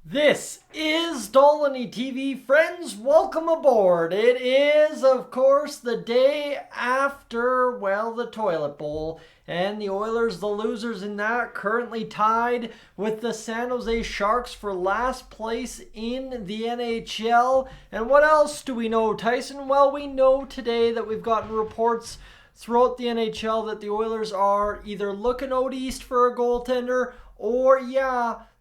This is Dolynny TV. Friends, welcome aboard. It is, of course, the day after, the toilet bowl. And the Oilers, the losers in that, currently tied with the San Jose Sharks for last place in the NHL. And what else do we know, Tyson? Well, we know today that we've gotten reports throughout the NHL that the Oilers are either looking out east for a goaltender or,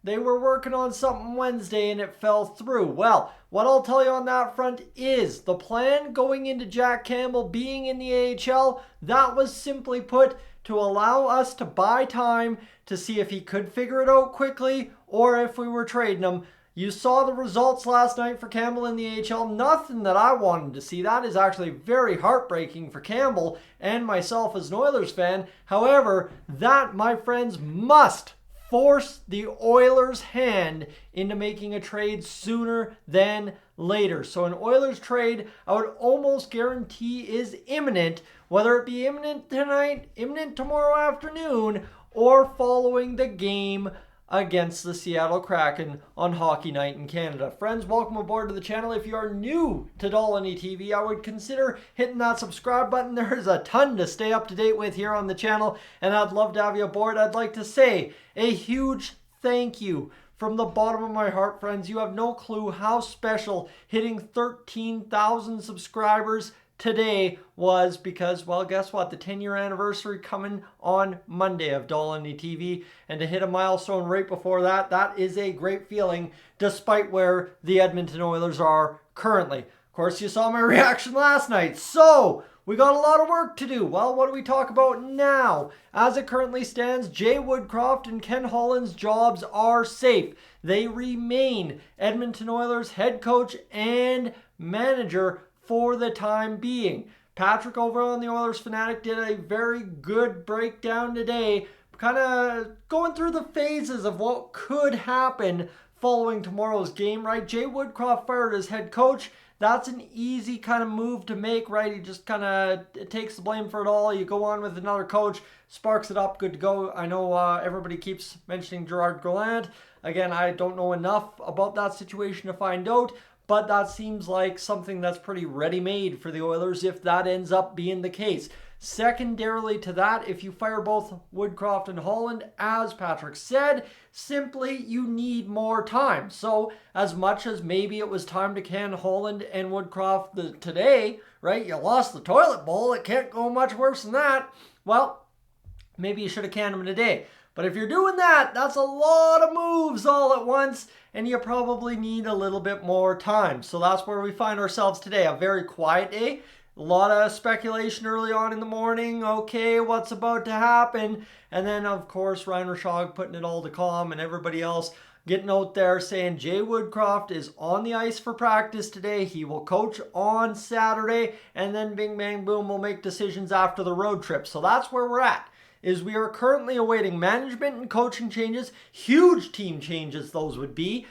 they were working on something Wednesday and it fell through. Well, what I'll tell you on that front is the plan going into Jack Campbell being in the AHL, that was simply put to allow us to buy time to see if he could figure it out quickly or if we were trading him. You saw the results last night for Campbell in the AHL. Nothing that I wanted to see. That is actually very heartbreaking for Campbell and myself as an Oilers fan. However, that, my friends, must force the Oilers' hand into making a trade sooner than later. So an Oilers trade, I would almost guarantee, is imminent, whether it be imminent tonight, imminent tomorrow afternoon, or following the game against the Seattle Kraken on Hockey Night in Canada. Friends, welcome aboard to the channel. If you are new to Dolynny TV, I would consider hitting that subscribe button. There is a ton to stay up to date with here on the channel, and I'd love to have you aboard. I'd like to say a huge thank you from the bottom of my heart, friends. You have no clue how special hitting 13,000 subscribers today was, because, guess what? The 10-year anniversary coming on Monday of Dolynny TV, and to hit a milestone right before that, that is a great feeling, despite where the Edmonton Oilers are currently. Of course, you saw my reaction last night, so we got a lot of work to do. Well, what do we talk about now? As it currently stands, Jay Woodcroft and Ken Holland's jobs are safe. They remain Edmonton Oilers head coach and manager for the time being. Patrick over on the Oilers Fanatic did a very good breakdown today, kind of going through the phases of what could happen following tomorrow's game, right? Jay Woodcroft fired as head coach. That's an easy kind of move to make, right? He just kind of takes the blame for it all. You go on with another coach, sparks it up, good to go. I know everybody keeps mentioning Gerard Gallant. Again, I don't know enough about that situation to find out, but that seems like something that's pretty ready-made for the Oilers if that ends up being the case. Secondarily to that, if you fire both Woodcroft and Holland, as Patrick said, simply you need more time. So as much as maybe it was time to can Holland and Woodcroft today, right? You lost the toilet bowl. It can't go much worse than that. Well, maybe you should have canned them today. But if you're doing that, that's a lot of moves all at once, and you probably need a little bit more time. So that's where we find ourselves today. A very quiet day. A lot of speculation early on in the morning. Okay, what's about to happen? And then, of course, Ryan Rishaug putting it all to calm, and everybody else getting out there saying Jay Woodcroft is on the ice for practice today. He will coach on Saturday, and then bing, bang, boom, we'll make decisions after the road trip. So that's where we're at. Is we are currently awaiting management and coaching changes, huge team changes those would be,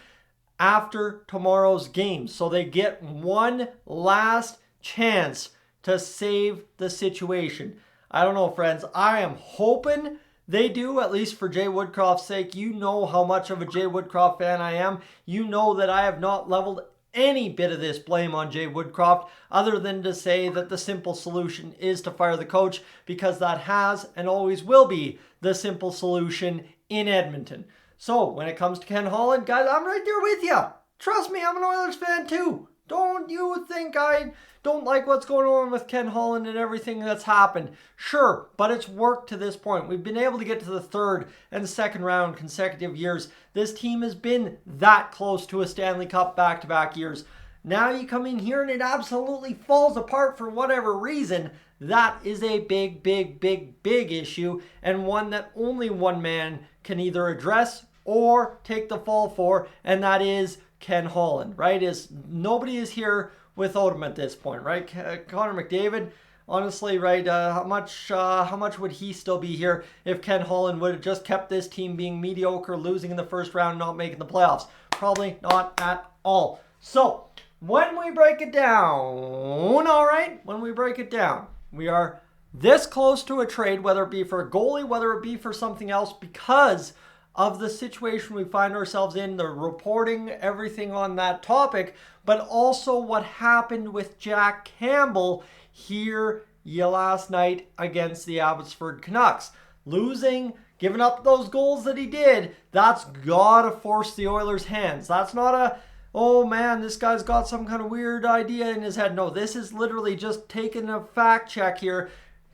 after tomorrow's game. So they get one last chance to save the situation. I don't know, friends. I am hoping they do, at least for Jay Woodcroft's sake. You know how much of a Jay Woodcroft fan I am. You know that I have not leveled any bit of this blame on Jay Woodcroft, other than to say that the simple solution is to fire the coach, because that has and always will be the simple solution in Edmonton. So when it comes to Ken Holland, guys, I'm right there with you. Trust me, I'm an Oilers fan too. Don't you think I don't like what's going on with Ken Holland and everything that's happened? Sure, but it's worked to this point. We've been able to get to the third and second round consecutive years. This team has been that close to a Stanley Cup back-to-back years. Now you come in here and it absolutely falls apart for whatever reason. That is a big, big, big, big issue, and one that only one man can either address or take the fall for, and that is Ken Holland, right? Nobody is here without him at this point, right? Connor McDavid, honestly, right? How much would he still be here if Ken Holland would have just kept this team being mediocre, losing in the first round, not making the playoffs? Probably not at all. So when we break it down, all right, when we break it down, we are this close to a trade, whether it be for a goalie, whether it be for something else, because of the situation we find ourselves in, the reporting, everything on that topic, but also what happened with Jack Campbell here last night against the Abbotsford Canucks. Losing, giving up those goals that he did, that's gotta force the Oilers' hands. That's not a, oh man, this guy's got some kind of weird idea in his head. No, this is literally just taking a fact check here.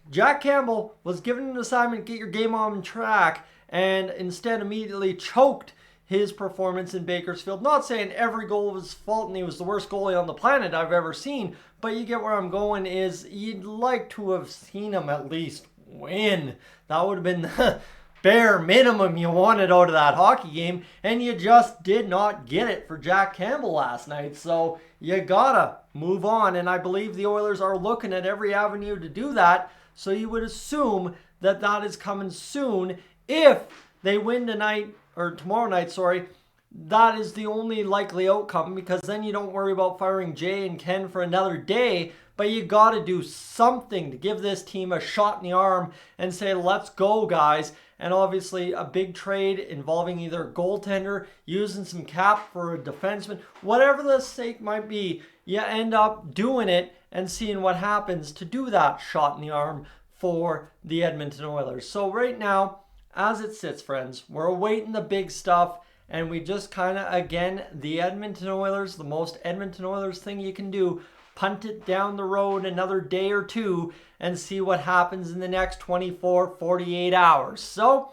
Jack Campbell was given an assignment, get your game on track, and instead immediately choked his performance in Bakersfield. Not saying every goal was his fault and he was the worst goalie on the planet I've ever seen, but you get where I'm going is you'd like to have seen him at least win. That would have been the bare minimum you wanted out of that hockey game, and you just did not get it for Jack Campbell last night. So you gotta move on, and I believe the Oilers are looking at every avenue to do that. So you would assume that that is coming soon. If they win tonight, or tomorrow night, sorry, that is the only likely outcome, because then you don't worry about firing Jay and Ken for another day. But you got to do something to give this team a shot in the arm and say, let's go, guys. And obviously a big trade involving either a goaltender, using some cap for a defenseman, whatever the stake might be, you end up doing it and seeing what happens to do that shot in the arm for the Edmonton Oilers. So right now, as it sits, friends, we're awaiting the big stuff, and we just kind of, again, the Edmonton Oilers, the most Edmonton Oilers thing you can do, punt it down the road another day or two and see what happens in the next 24, 48 hours. So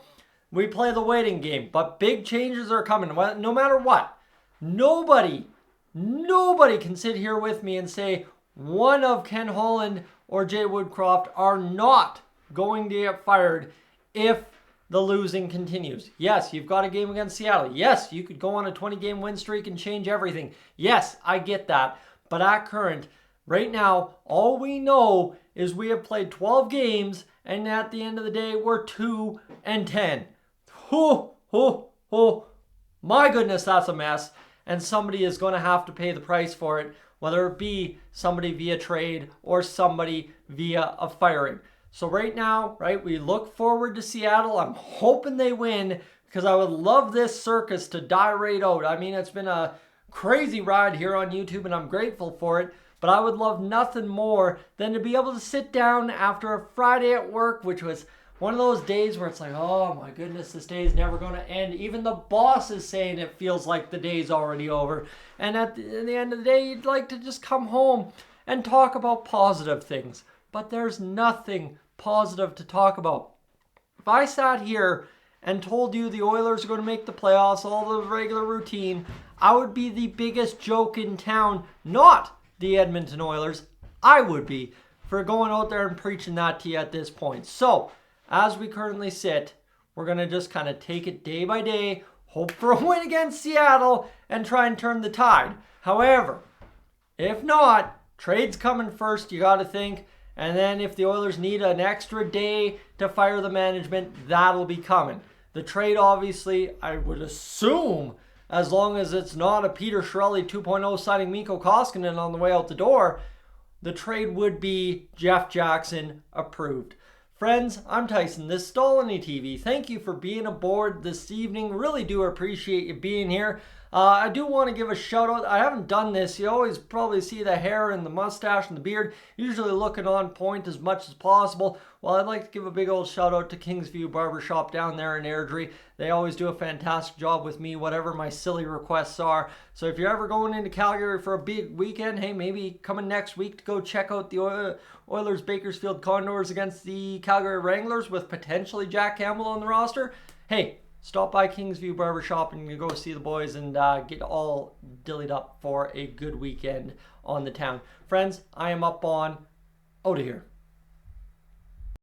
we play the waiting game, but big changes are coming. No matter what, nobody can sit here with me and say one of Ken Holland or Jay Woodcroft are not going to get fired if the losing continues. Yes, you've got a game against Seattle. Yes, you could go on a 20-game win streak and change everything. Yes, I get that. But at current, right now, all we know is we have played 12 games, and at the end of the day, we're 2-10. My goodness, that's a mess. And somebody is going to have to pay the price for it, whether it be somebody via trade or somebody via a firing. So right now, right, we look forward to Seattle. I'm hoping they win, because I would love this circus to die right out. I mean, it's been a crazy ride here on YouTube, and I'm grateful for it. But I would love nothing more than to be able to sit down after a Friday at work, which was one of those days where it's like, oh my goodness, this day is never going to end. Even the boss is saying it feels like the day's already over. And at the end of the day, you'd like to just come home and talk about positive things. But there's nothing positive to talk about. If I sat here and told you the Oilers are going to make the playoffs, all the regular routine, I would be the biggest joke in town, not the Edmonton Oilers. I would be, for going out there and preaching that to you at this point. So, as we currently sit, we're going to just kind of take it day by day, hope for a win against Seattle, and try and turn the tide. However, if not, trade's coming first, you got to think. And then if the Oilers need an extra day to fire the management, that'll be coming. The trade, obviously, I would assume, as long as it's not a Peter Chiarelli 2.0 signing Mikko Koskinen on the way out the door, the trade would be Jeff Jackson approved. Friends, I'm Tyson. This is Dolynny TV. Thank you for being aboard this evening. Really do appreciate you being here. I do want to give a shout out. I haven't done this. You always probably see the hair and the mustache and the beard, usually looking on point as much as possible. Well, I'd like to give a big old shout out to Kingsview Barbershop down there in Airdrie. They always do a fantastic job with me, whatever my silly requests are. So if you're ever going into Calgary for a big weekend, hey, maybe coming next week to go check out the Oilers Bakersfield Condors against the Calgary Wranglers with potentially Jack Campbell on the roster, hey, stop by Kingsview Barbershop and you go see the boys and get all dillied up for a good weekend on the town. Friends, I am up on out of here.